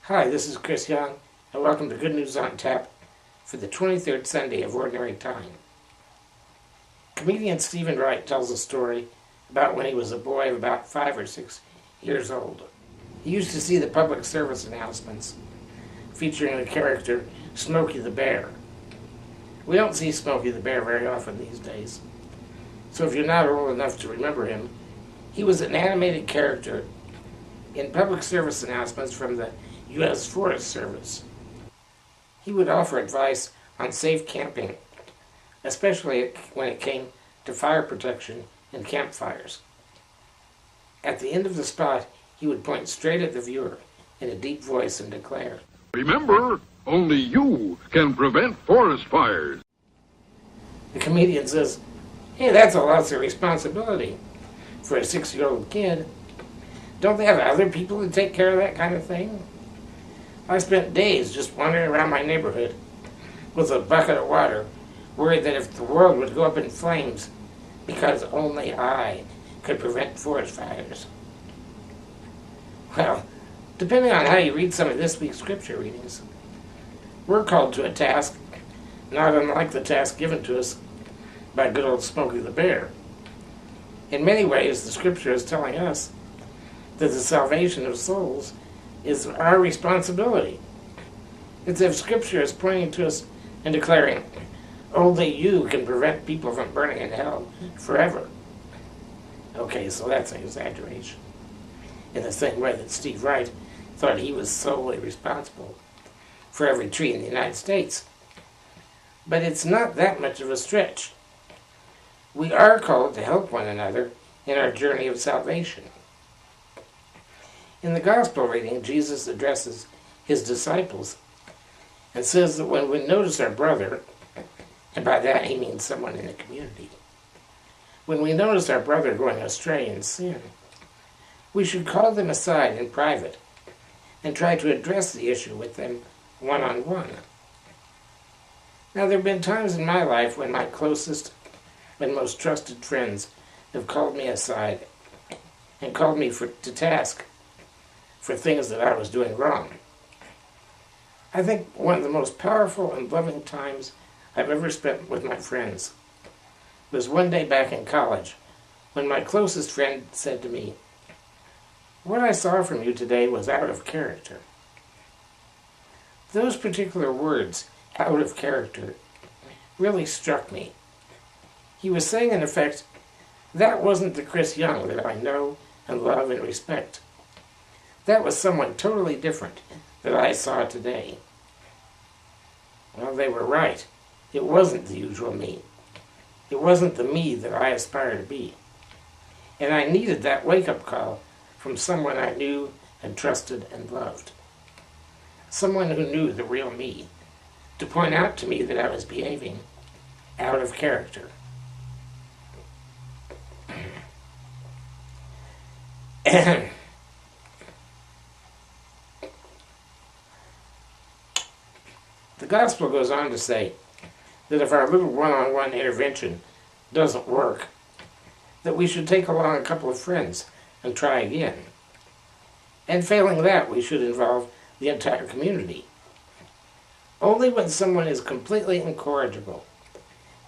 Hi, this is Chris Young, and welcome to Good News on Tap for the 23rd Sunday of Ordinary Time. Comedian Stephen Wright tells a story about when he was a boy of about 5 or 6 years old. He used to see the public service announcements featuring the character Smokey the Bear. We don't see Smokey the Bear very often these days, so if you're not old enough to remember him, he was an animated character in public service announcements from the U.S. Forest Service. He would offer advice on safe camping, especially when it came to fire protection and campfires. At the end of the spot, he would point straight at the viewer in a deep voice and declare, "Remember, only you can prevent forest fires." The comedian says, "Hey, that's a lot of responsibility for a 6-year-old kid. Don't they have other people to take care of that kind of thing? I spent days just wandering around my neighborhood with a bucket of water, worried that if the world would go up in flames because only I could prevent forest fires." Well, depending on how you read some of this week's scripture readings, we're called to a task not unlike the task given to us by good old Smokey the Bear. In many ways, the scripture is telling us that the salvation of souls is our responsibility. It's as if Scripture is pointing to us and declaring, only you can prevent people from burning in hell forever. Okay, so that's an exaggeration. In the same way that Steve Wright thought he was solely responsible for every tree in the United States. But it's not that much of a stretch. We are called to help one another in our journey of salvation. In the Gospel reading, Jesus addresses his disciples and says that when we notice our brother, and by that he means someone in the community, when we notice our brother going astray in sin, we should call them aside in private and try to address the issue with them one-on-one. Now, there have been times in my life when my closest and most trusted friends have called me aside and called me to task for things that I was doing wrong. I think one of the most powerful and loving times I've ever spent with my friends was one day back in college when my closest friend said to me, "What I saw from you today was out of character." Those particular words, "out of character," really struck me. He was saying, in effect, that wasn't the Chris Young that I know and love and respect. That was someone totally different that I saw today. Well, they were right. It wasn't the usual me. It wasn't the me that I aspire to be. And I needed that wake-up call from someone I knew and trusted and loved. Someone who knew the real me, to point out to me that I was behaving out of character. The Gospel goes on to say that if our little one-on-one intervention doesn't work, that we should take along a couple of friends and try again. And failing that, we should involve the entire community. Only when someone is completely incorrigible,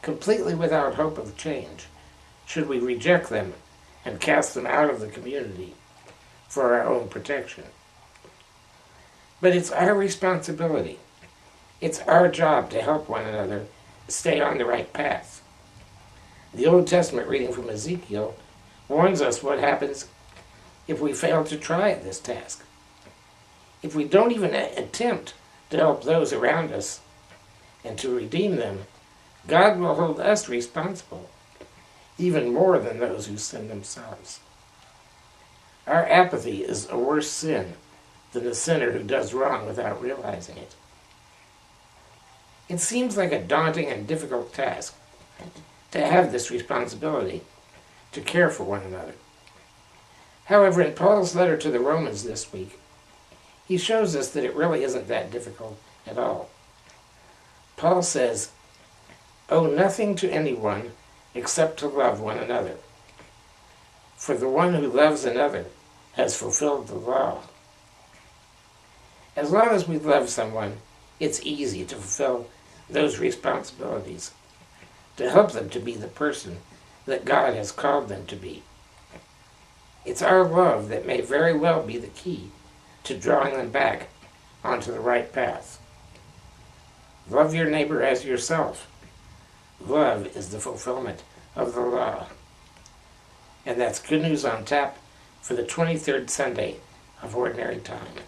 completely without hope of change, should we reject them and cast them out of the community for our own protection. But it's our responsibility. It's our job to help one another stay on the right path. The Old Testament reading from Ezekiel warns us what happens if we fail to try at this task. If we don't even attempt to help those around us and to redeem them, God will hold us responsible, even more than those who sin themselves. Our apathy is a worse sin than the sinner who does wrong without realizing it. It seems like a daunting and difficult task to have this responsibility to care for one another. However, in Paul's letter to the Romans this week, he shows us that it really isn't that difficult at all. Paul says, "Owe nothing to anyone except to love one another. For the one who loves another has fulfilled the law." As long as we love someone, it's easy to fulfill those responsibilities, to help them to be the person that God has called them to be. It's our love that may very well be the key to drawing them back onto the right path. Love your neighbor as yourself. Love is the fulfillment of the law. And that's Good News on Tap for the 23rd Sunday of Ordinary Time.